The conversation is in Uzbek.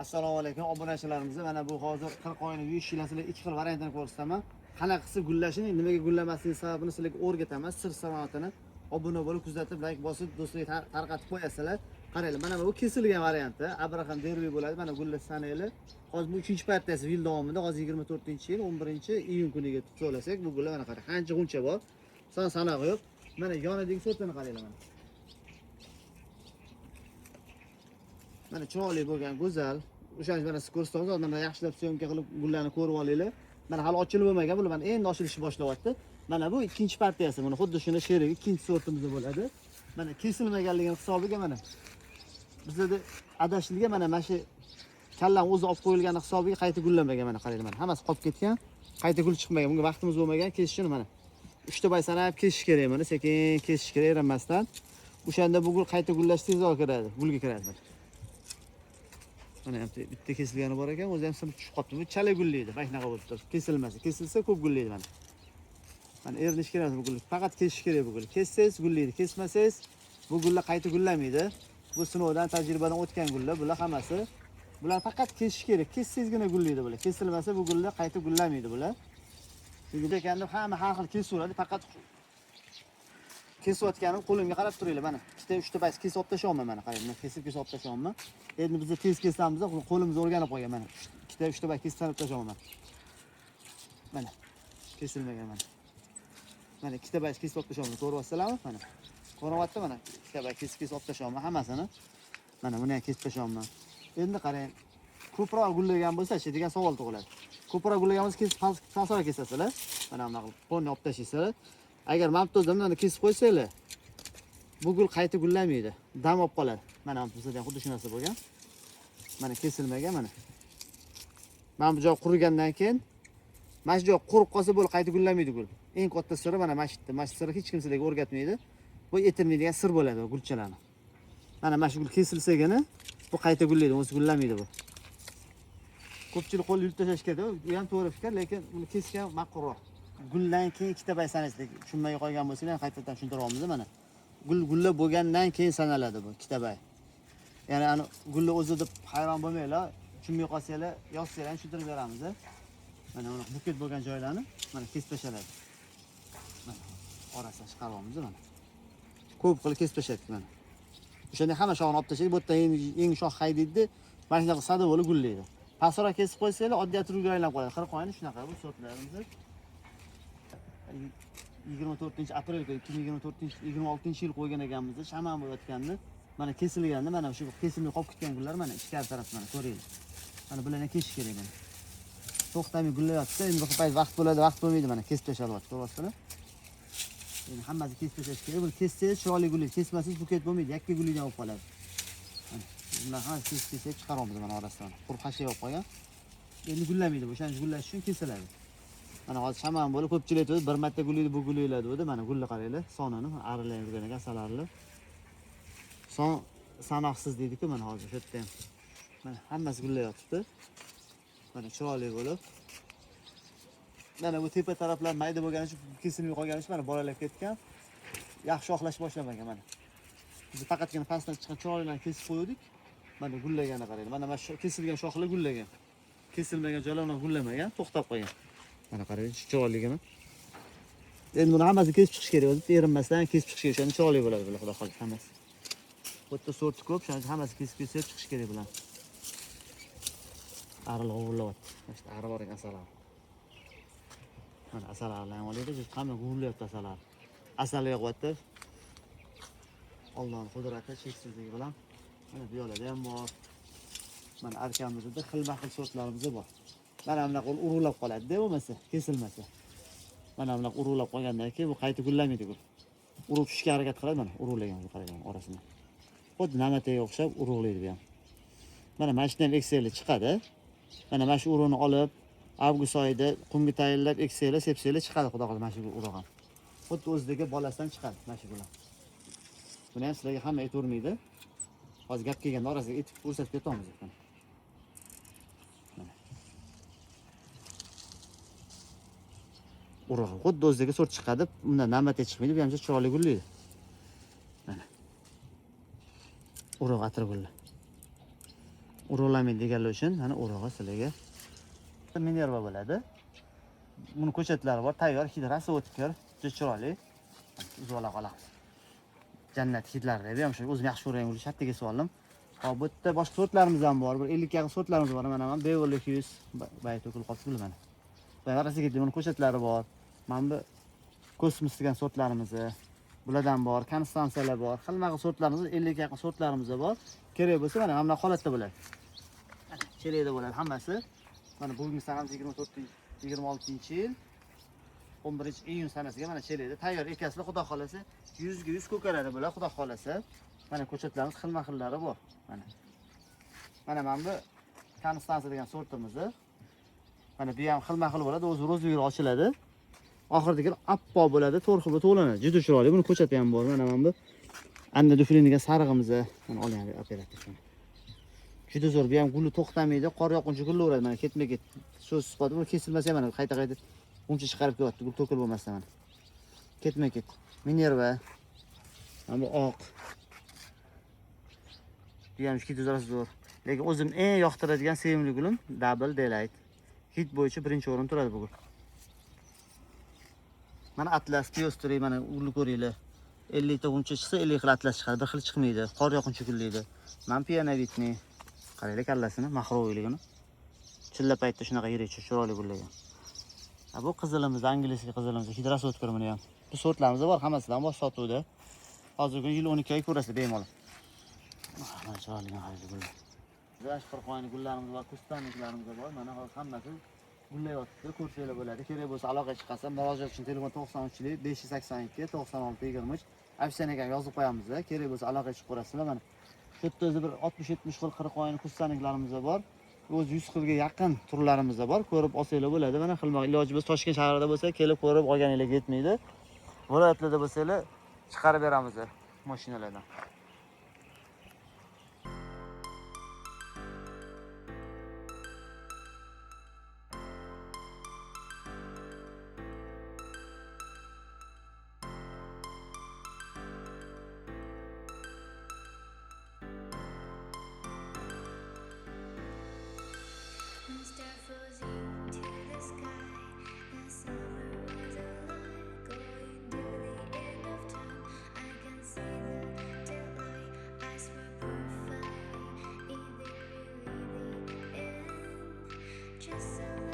Assalomu alaykum obunachilarimiz. Mana bu hozir 40 oyni yuvish shilasiga ikki xil variantini ko'rsataman. Qanaqasi gullashini, nimaga gullamasligining sababini sizlarga o'rgataman. Sir san'atini obuna bo'lib kuzatib, like bosib, do'stlarga tarqatib qo'yasizlar. Qaranglar, mana bu kesilgan varianti. Abraham derbi bo'ladi. Mana gullash sanayli. Hozir bu 3-partiyasi yil davomida, hozir 24-yil 11-iyun kuniga tutib bu gullar mana qarang. Qancha g'uncha bor. Sanaq yo'q. Mana yonidagi sortini qaranglar mana. Mana chiroyli bo'lgan, go'zal. O'shaning mana siz ko'rsatamiz, odamlar yaxshilab syomka qilib gullarni ko'rib olinglar. Mana hali ochilib bo'lmagan, bular mana endi ochilishni boshlayapti. Mana bu ikkinchi partiyasi, buni xuddi shuni sherigi ikkinchi sortimizda bo'ladi. Mana kesilmaganligini hisobiga mana bizda adashilgan mana shu kallam o'zi olib qo'yilgan hisobiga qayta gullamagan, mana qaranglar, mana hammasi qolib ketgan, qayta gul chiqmagan. Bunga vaqtimiz bo'lmagan, kesishini mana 3 ta bay sanab kesish kerak, mana sekin kesish kerak emasdan. O'shanda bu gul qayta gullash tezroq kiradi, gulga kiradi. Mana ham bitta kesilgani bor ekan, o'zi ham sim tushib qolibdi. Bu chala gullaydi, baynaqa bo'lib turibdi. Kesilmasa, kesilsa ko'p gullaydi mana. Mana ernish kerak bu gul. Faqat kesish kerak bu gul. Kessangiz gullaydi, kesmasangiz bu gullar qayta gullamaydi. Bu sinovdan, tajribadan o'tgan gullar bular hammasi. Bular faqat kesish kerak. Kessangizgina gullaydi bular. Kesilmasa bu gullar qayta gullamaydi bular. Chunki ekanda hamma har xil kesaveradi, faqat kesayotganim qo'limga qarab turinglar mana. Ikkita 3 ta bas kesib olib tashaman mana, qarang. Men kesib olib tashaman. Endi biz tez kesamiz, qo'limiz o'rganib qolgan mana. Ikkita 3 ta bas kesib olib tashaman. Mana. Kesilmagan mana. Mana ikkita bas kesib olib tashaman. Ko'ryapsizlarmi? Mana. Ko'ryapti mana. Ikkita bas kesib olib tashaman hammasini. Mana buni ham kesib tashaman. Endi qarang. Ko'proq gullagan bo'lsa-chi degan savol tug'iladi. Ko'proq gullagan bo'lsa kesib pasora kesasizlar. Mana bunaqa qo'lni olib tashlaysizlar. Agar mamtozdan buni kesib qo'ysanglar, bu gul qayta gullamaydi. Dam olib qoladi. Mana bizda ham xuddi shu narsa bo'lgan. Mana kesilmagan mana. Mana bu joy qurigandan keyin mana shu joy qurib qolsa bo'lib qayta gullamaydi gul. Eng katta siri mana mashitda. Mashit hech kim sizlarga o'rgatmaydi. Bu etilmaydigan sir bo'ladi bu gulchalarni. Mana mana shu gul kesilsagina bu qayta gullaydi, o'zi gullamaydi bu. Ko'pchilik qo'l yulib tashlash kerak. Bu ham to'g'ri fikr, lekin uni kesgan ma'qulroq. Guldan keyin ikkita bay sanasizlar. Tushunmay qolgan bo'lsangiz qaytadan tushuntiramiz mana. Gullab bo'lgandan keyin sanaladi bu ikkita bay. Ya'ni ani gulni o'zi deb hayron bo'lmanglar. Tushunmay qolsanglar, yozsanglar ham tushuntirib beramiz. Mana uni buket bo'lgan joylarni mana kesib tashladi. Mana orasidan chiqaryapmiz mana. Ko'p qilib kesib tashladik mana. O'shanda hamma shoxni olib tashladik. Bu yerdan eng shox haydaydi. Mana shunaqa sada bo'lib gullaydi. Pasora kesib qo'ysanglar, oddiy turga aylanib qoladi. 40 oyni shunaqa bu sortlarimiz. 24-aprel 2026-yil qo'ygan ekanmiz. Shaman bo'layotgandi. Mana kesilganda, mana shu kesilmay qolib ketgan gullar mana ichkari taraf mana ko'ringlar. Mana bularni kesish kerak mana. To'xtamay gullayapti. Endi bir payt vaqt bo'ladi, vaqt bo'lmaydi mana kesib tashalyapti, ko'ryapsizlar? Endi hammasi kesib tashlash kerak. Buni kessangiz chiroyli gullaydi, kesmasangiz buket bo'lmaydi, yakka gullaydi olib qoladi. Mana bunlar ham kesib chiqaramiz mana orasidan. Quruq hashay olib qo'ygan. Endi gullamaydi, o'shaning gullash uchun kesiladi. Mana hozir shaman bo'lib ko'pchilik aytadi, bir marta gullaydi, bu gullaydi dedi. Mana gulni qaranglar, sonini arilaydigan ekan salarli. Son sanoqsiz deydi-ku mana hozir shu yerda ham. Mana hammasi gullayapti. Mana chiroyli bo'lib. Mana bu tepa taraflar mayda bo'lgani uchun kesilmay qolgani uchun mana bolalab ketgan. Yaxshi oqlash boshlamagan mana. Biz faqatgina pastdan chiqqan chiroylarni kesib qo'ydik. Mana gullagani qaranglar. Mana shu kesilgan shoxlar gullagan. Kesilmagan joylarni gullamagan, to'xtab qolgan. Mana qarang, chiroyligini. Endi buni hammasi kesib chiqish kerak, o'zi erinmasdan kesib chiqish kerak. O'shanda chiroyli bo'ladi bular, xudo xohlasa hammasi. Bu yerda sorti ko'p, shuning hammasi kesib chiqish kerak bular. Ariq o'g'irlayapti. Mana ari bor ekan asalar. Mana asalarni ham oladi, hamma g'urlayapti asalar. Asal yog'yapti. Allohning qudrati cheksizligi bilan. Mana bu yo'lda ham bor. Mana arkamizda xilma-xil sortlarimiz bor. Mana bunaqa urug'lab qoladi-da, bo'lmasa, kesilmasa. Mana bunaqa urug'lab qolgandan keyin bu qayta gullamaydi gul. Urug' tushishga harakat qiladi mana, urug'lagan qaragan orasini. Xuddi namataga o'xshab urug'laydi bu ham. Mana mashinadan eksanglar chiqadi. Mana mana shu urug'ni olib, avgust oyida qumga tayyorlab eksanglar, sepsanglar chiqadi, xudo xohlasa mana shu urug' ham. Xuddi o'zidagi bolasidan chiqadi mana shu bilan. Buni ham sizlarga hamma aytavermaydi. Hozir gap kelganda orasiga etib ko'rsatib ketamiz. Urug' xuddi o'ziga sort chiqadi, undan namata chiqmaydi, bu ham chiroyli gullaydi. Mana. Urug' atir gullar. urug'lamaydi deganlar uchun mana urug'i sizlarga Minerva bo'ladi. Buni ko'chatlari bor, tayyor, hidrasi o'tkir, juda chiroyli. Uzoqlab qolamiz. Jannat hidlari ham shu o'zim yaxshi ko'raman, uni shartga kesib oldim. Hop, bu yerda boshqa sortlarimiz ham bor. Bir 50 ga yaqin sortlarimiz bor. Mana Beverly Hills bayt to'kilib qolibdi mana. Bayarasiga ketdi, buni ko'chatlari bor. Mana bu kosmos degan sortlarimiz, bulardan bor, konstansiyalar bor. Xilma-xil sortlarimiz, 50 ga yaqin sortlarimiz bor. Kerak bo'lsa mana bunday holatda bo'ladi. Chelakda bo'ladi hammasi. Mana bugungi sanamiz 26-yil 11-iyun sanasiga mana chelakda tayyor ekasizlar, xudo xolasa 100 ga 100 ko'karadi bular, xudo xolasa. Mana ko'chatlarimiz xilma-xillari bor. Mana bu konstansiya degan sortimiz. Mana bu ham xilma-xil bo'ladi, o'zi ro'zg'or ochiladi. Oxirida oppoq bo'ladi, to'rxilga to'lanadi. Juda chiroyli. Buni ko'chati ham bor. Mana bu Anna Duflin degan sarig'imiz. Mana oling operativ. Juda zo'r. Bu ham guli to'xtamaydi, qor yoquncha gullaveradi. Mana ketma-ket. So'z sifati bu kesilmasa ham mana qayta-qayta uncha chiqarib kelyapti, gul to'kil bo'lmasdan mana. Ketma-ket. Minerva. Mana bu oq. Bu ham juda zo'r. Lekin o'zim eng yoqtiradigan sevimli gulim Double Delight. Hit bo'yicha birinchi o'rin turadi bu gul. Mana Atlas Piostri, mana uni ko'ringlar. 50 ta uncha chiqsa 50 xil Atlas chiqadi, bir xil chiqmaydi. Qor yoquncha gullaydi. Men Piano Vitni qaraylar kallasini, mahroviyligini. Chilla paytda shunaqa yirik chiroyli gullagan. Bu qizilimiz, angliskiy qizilimiz, hidrasi o'tkir buni ham. Bu sortlarimiz bor, hammasidan bosh sotuvda. Hozir kun yil 12 oy ko'rasiz bemalol. Mana chiroyli gullar. Zash qirqoyni gullarimiz bor, kustanliklarimiz bor. Mana hozir hammasi gullayotibdi, ko'rsanglar bo'ladi. Kerak bo'lsa aloqa chiqarsa, murojaat uchun telefon 93 582 96 23. Afisanaga yozib qo'yamiz. Kerak bo'lsa aloqa chiqib ko'rasizlar. Mana shu yerda o'zi bir 60-70 xil qirqoyni kustanliklarimiz bor. O'z 100 xilga yaqin turlarimiz bor. Ko'rib olsanglar bo'ladi. Mana xilma iloji bo'lsa Toshkent shahrida bo'lsa, kelib ko'rib olganinglar yetmaydi. Viloyatlarda bo'lsanglar chiqarib beramiz mashinalardan. Just so